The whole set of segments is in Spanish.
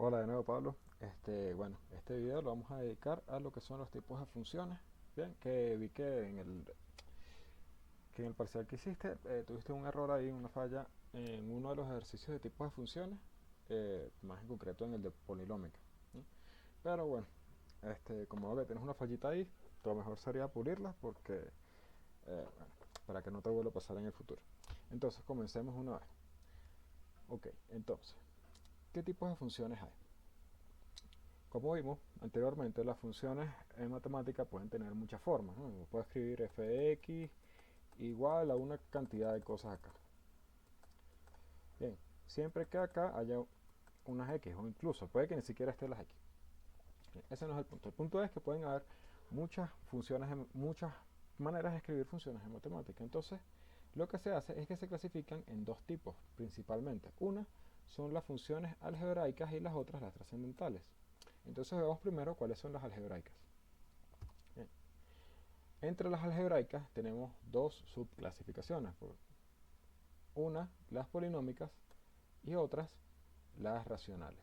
Hola de nuevo Pablo. Bueno, este video lo vamos a dedicar a lo que son los tipos de funciones. Bien, que vi que en el parcial que hiciste tuviste un error ahí, una falla en uno de los ejercicios de tipos de funciones, más en concreto en el de polinómica, ¿sí? Pero bueno, como veo que tienes una fallita ahí, lo mejor sería pulirla porque, bueno, para que no te vuelva a pasar en el futuro. Entonces, comencemos una vez. Ok, entonces, ¿qué tipos de funciones hay? Como vimos anteriormente, las funciones en matemática pueden tener muchas formas, ¿no? Puedo escribir f de x igual a una cantidad de cosas acá. Bien, siempre que acá haya unas x, o incluso puede que ni siquiera estén las x. Bien, ese no es el punto. El punto es que pueden haber muchas funciones, muchas maneras de escribir funciones en matemática. Entonces, lo que se hace es que se clasifican en dos tipos principalmente. Una son las funciones algebraicas y las otras las trascendentales. Entonces veamos primero cuáles son las algebraicas. Bien. Entre las algebraicas tenemos dos subclasificaciones. Una, las polinómicas, y otras, las racionales.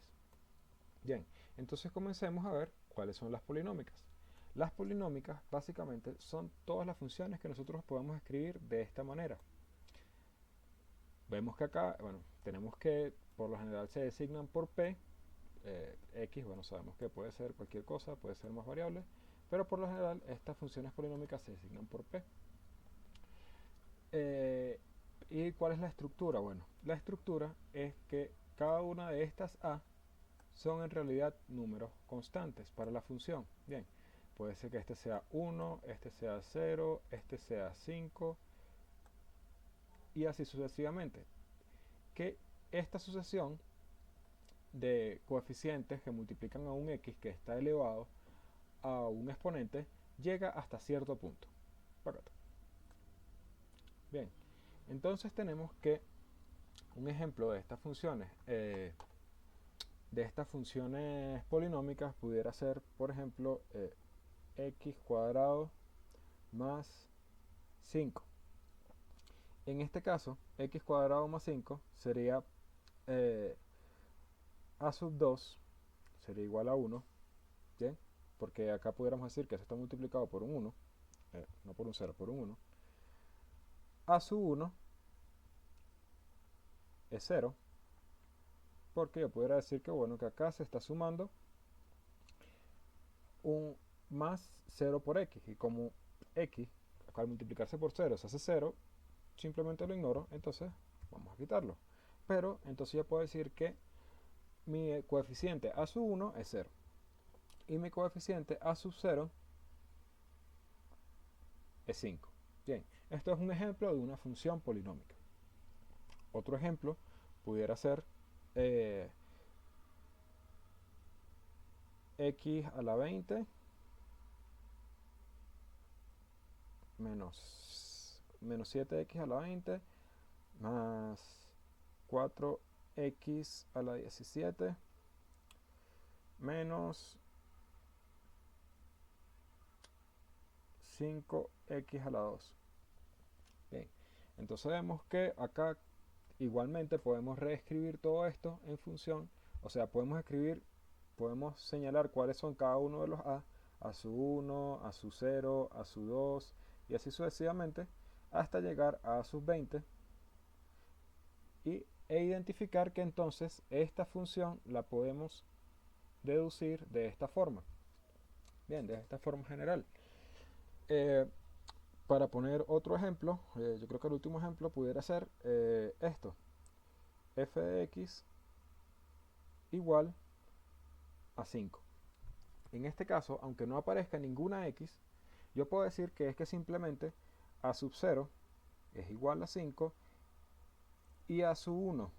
Bien, entonces comencemos a ver cuáles son las polinómicas. Las polinómicas básicamente son todas las funciones que nosotros podemos escribir de esta manera. Vemos que acá, bueno, tenemos que por lo general se designan por p. X, bueno, sabemos que puede ser cualquier cosa, puede ser más variables, pero por lo general estas funciones polinómicas se designan por p. Eh, ¿Y cuál es la estructura? Bueno, la estructura es que cada una de estas a son en realidad números constantes para la función. Bien, puede ser que este sea 1, este sea 0, este sea 5 y así sucesivamente. Que esta sucesión de coeficientes que multiplican a un x que está elevado a un exponente llega hasta cierto punto. Bien, entonces tenemos que un ejemplo de estas funciones polinómicas pudiera ser, por ejemplo, x cuadrado más 5. En este caso, x cuadrado más 5 sería eh, a sub 2 sería igual a 1, ¿bien? Porque acá pudiéramos decir que esto está multiplicado por un 1, no por un 0, por un 1. A sub 1 es 0, porque yo pudiera decir que, bueno, que acá se está sumando un más 0 por x, y como x al multiplicarse por 0 se hace 0, simplemente lo ignoro, entonces vamos a quitarlo. Pero entonces yo puedo decir que mi coeficiente a sub 1 es 0 y mi coeficiente a sub 0 es 5. Bien, esto es un ejemplo de una función polinómica. Otro ejemplo pudiera ser eh, x a la 20 menos 7x a la 20 más 4x a la 17 menos 5x a la 2. Bien, entonces vemos que acá igualmente podemos reescribir todo esto en función, o sea, podemos señalar cuáles son cada uno de los a su 1, a su 0, a su 2 y así sucesivamente hasta llegar a sus 20 e identificar que entonces esta función la podemos deducir de esta forma. Bien, de esta forma general. Eh, para poner otro ejemplo, yo creo que el último ejemplo pudiera ser esto. F de x igual a 5. En este caso, aunque no aparezca ninguna x, yo puedo decir que es que simplemente a sub 0 es igual a 5 y a sub 1,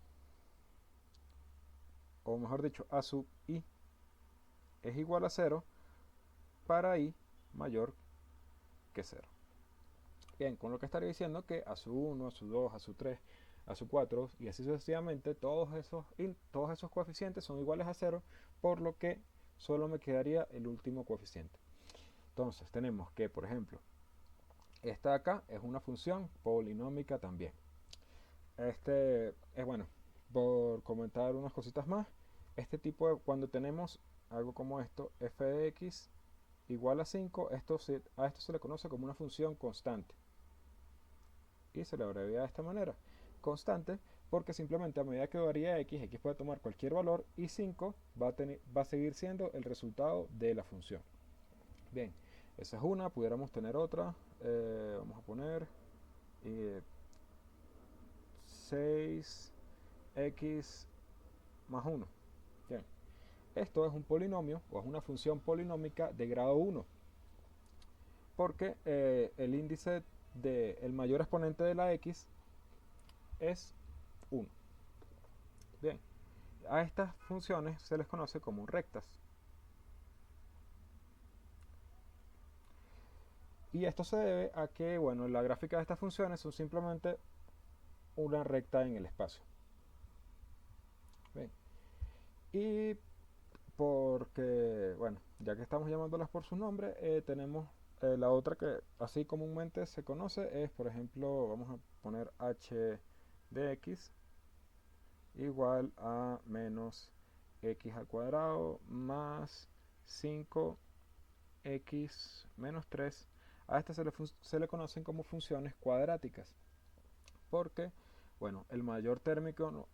o mejor dicho, a sub i es igual a 0 para i mayor que 0. Bien, con lo que estaría diciendo que a su 1, a su 2, a su 3, a su 4 y así sucesivamente, todos esos coeficientes son iguales a 0, por lo que solo me quedaría el último coeficiente. Entonces tenemos que, por ejemplo, esta de acá es una función polinómica también. Bueno, por comentar unas cositas más, este tipo de, cuando tenemos algo como esto, f de x igual a 5, a esto se le conoce como una función constante. Y se le abrevia de esta manera. Constante porque simplemente a medida que varía x puede tomar cualquier valor y 5 va a seguir siendo el resultado de la función. Bien, esa es una, pudiéramos tener otra. Vamos a poner 6x más 1. Bien, esto es un polinomio o es una función polinómica de grado 1 porque el índice del mayor exponente de la x es 1. Bien, a estas funciones se les conoce como rectas. Y esto se debe a que, bueno, la gráfica de estas funciones son simplemente una recta en el espacio. Bien. Y porque, bueno, ya que estamos llamándolas por su nombre, tenemos la otra que así comúnmente se conoce es, por ejemplo, vamos a poner h de x igual a menos x al cuadrado más 5x menos 3. A estas se le conocen como funciones cuadráticas porque, bueno, el mayor término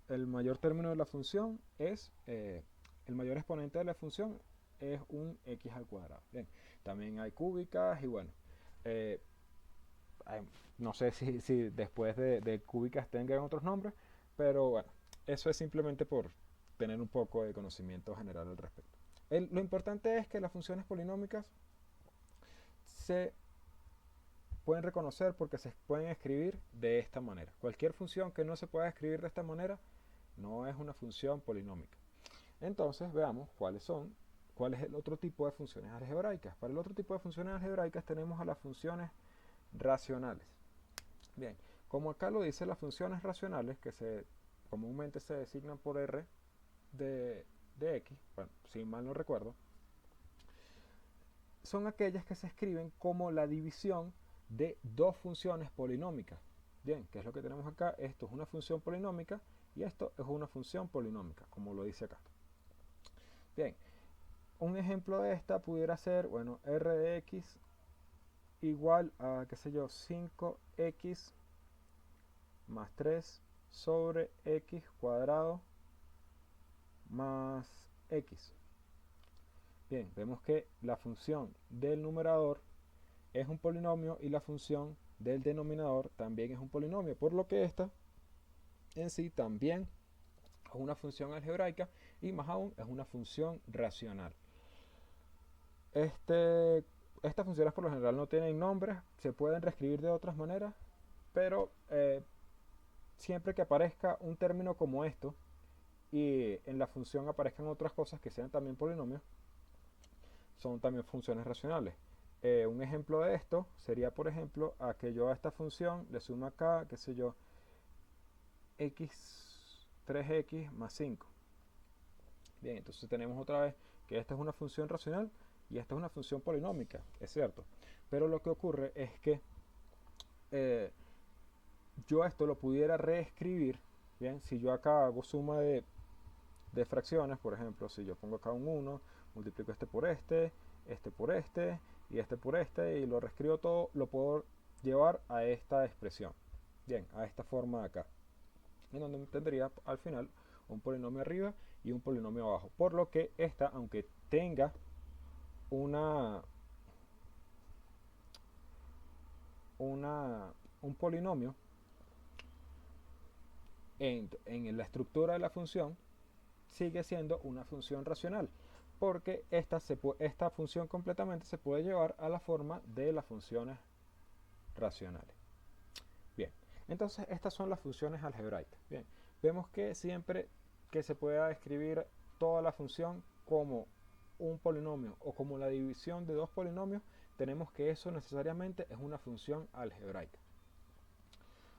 de la función es el mayor exponente de la función es un x al cuadrado. Bien, también hay cúbicas y bueno, eh, no sé si después de cúbicas tengan otros nombres, pero bueno, eso es simplemente por tener un poco de conocimiento general al respecto. Lo importante es que las funciones polinómicas se pueden reconocer porque se pueden escribir de esta manera. Cualquier función que no se pueda escribir de esta manera no es una función polinómica. Entonces veamos cuál es el otro tipo de funciones algebraicas. Para el otro tipo de funciones algebraicas tenemos a las funciones racionales. Bien, como acá lo dice, las funciones racionales que comúnmente se designan por r de x, bueno, si mal no recuerdo, son aquellas que se escriben como la división de dos funciones polinómicas. Bien, ¿qué es lo que tenemos acá? Esto es una función polinómica y esto es una función polinómica, como lo dice acá. Bien, un ejemplo de esta pudiera ser, bueno, r de x igual a, qué sé yo, 5x más 3 sobre x cuadrado más x. Bien, vemos que la función del numerador es un polinomio y la función del denominador también es un polinomio, por lo que esta en sí también es una función algebraica y más aún es una función racional. Estas funciones por lo general no tienen nombres, se pueden reescribir de otras maneras, pero siempre que aparezca un término como esto y en la función aparezcan otras cosas que sean también polinomios, son también funciones racionales. Un ejemplo de esto sería, por ejemplo, a que yo a esta función le sumo acá, qué sé yo, x 3x más 5. Bien, entonces tenemos otra vez que esta es una función racional y esta es una función polinómica, es cierto. Pero lo que ocurre es que yo esto lo pudiera reescribir, bien, si yo acá hago suma de fracciones, por ejemplo, si yo pongo acá un 1, multiplico este por este por este y este por este y lo reescribo todo, lo puedo llevar a esta expresión, bien, a esta forma de acá, en donde tendría al final un polinomio arriba y un polinomio abajo, por lo que esta, aunque tenga un polinomio en la estructura de la función, sigue siendo una función racional, porque esta función completamente se puede llevar a la forma de las funciones racionales. Bien, entonces estas son las funciones algebraicas. Bien, vemos que siempre que se pueda escribir toda la función como un polinomio o como la división de dos polinomios, tenemos que eso necesariamente es una función algebraica.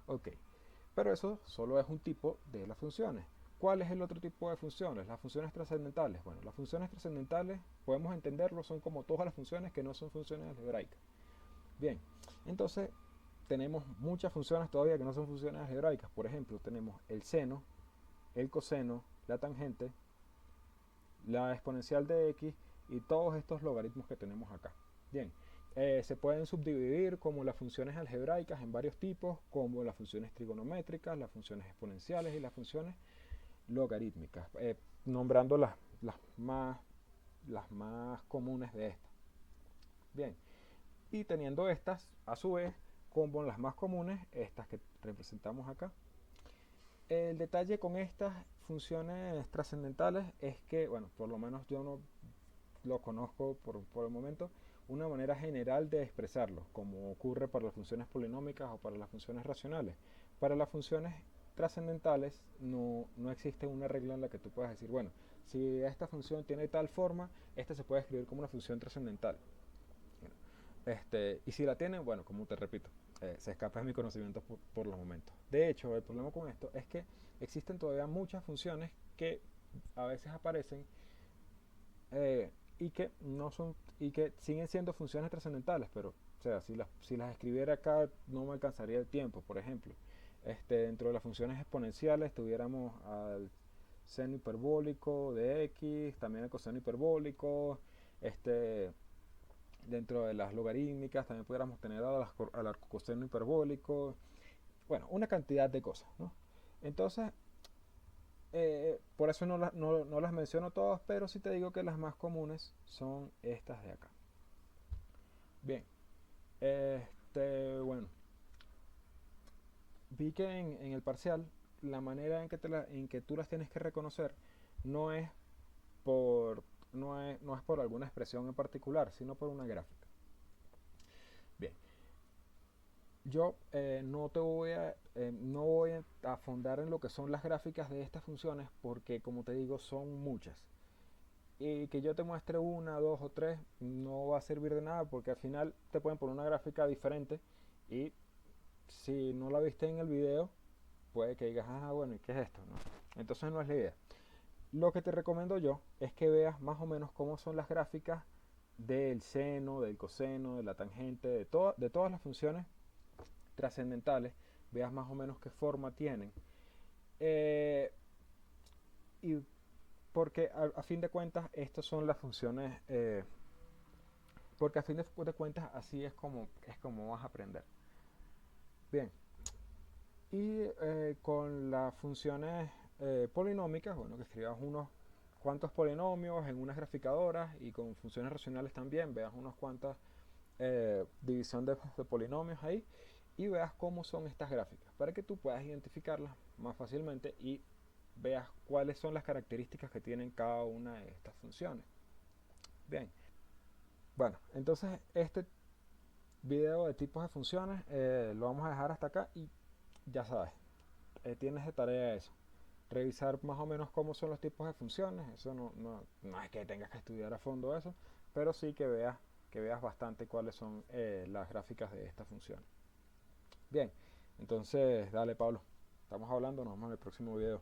Ok, pero eso solo es un tipo de las funciones. ¿Cuál es el otro tipo de funciones? Las funciones trascendentales. Bueno, las funciones trascendentales, podemos entenderlo, son como todas las funciones que no son funciones algebraicas. Bien, entonces tenemos muchas funciones todavía que no son funciones algebraicas. Por ejemplo, tenemos el seno, el coseno, la tangente, la exponencial de x y todos estos logaritmos que tenemos acá. Bien, se pueden subdividir como las funciones algebraicas en varios tipos, como las funciones trigonométricas, las funciones exponenciales y las funciones logarítmicas, nombrando las más comunes de estas. Bien, y teniendo estas, a su vez, como las más comunes, estas que representamos acá. El detalle con estas funciones trascendentales es que, bueno, por lo menos yo no lo conozco por el momento, una manera general de expresarlo, como ocurre para las funciones polinómicas o para las funciones racionales. Para las funciones trascendentales no existe una regla en la que tú puedas decir, bueno, si esta función tiene tal forma, esta se puede escribir como una función trascendental. Y si la tienen, bueno, como te repito, se escapa de mi conocimiento por los momentos. De hecho, el problema con esto es que existen todavía muchas funciones que a veces aparecen y que no son y que siguen siendo funciones trascendentales, pero o sea, si las escribiera acá no me alcanzaría el tiempo. Por ejemplo, dentro de las funciones exponenciales tuviéramos al seno hiperbólico de x, también el coseno hiperbólico, dentro de las logarítmicas también pudiéramos tener al arcocoseno hiperbólico, bueno, una cantidad de cosas, ¿no? Entonces, por eso no las menciono todas, pero sí te digo que las más comunes son estas de acá. Bien, bueno, vi que en el parcial la manera en que tú las tienes que reconocer no es no es por alguna expresión en particular, sino por una gráfica. Bien, yo no voy a afondar en lo que son las gráficas de estas funciones porque, como te digo, son muchas. Y que yo te muestre una, dos o tres no va a servir de nada porque al final te pueden poner una gráfica diferente y si no la viste en el video puede que digas, ah, bueno, ¿y qué es esto? ¿No? Entonces no es la idea. Lo que te recomiendo yo es que veas más o menos cómo son las gráficas del seno, del coseno, de la tangente, de todas las funciones trascendentales, veas más o menos qué forma tienen. Y porque a fin de cuentas estas son las funciones, porque a fin de cuentas así es como vas a aprender. Bien, y con las funciones polinómicas, bueno, que escribas unos cuantos polinomios en unas graficadoras y con funciones racionales también, veas unos cuantas división de polinomios ahí y veas cómo son estas gráficas para que tú puedas identificarlas más fácilmente y veas cuáles son las características que tienen cada una de estas funciones. Bien, bueno, entonces este video de tipos de funciones lo vamos a dejar hasta acá y ya sabes, tienes de tarea eso, revisar más o menos cómo son los tipos de funciones. Eso no es que tengas que estudiar a fondo eso, pero sí que veas bastante cuáles son las gráficas de estas funciones. Bien, entonces dale Pablo, estamos hablando, nos vemos en el próximo video.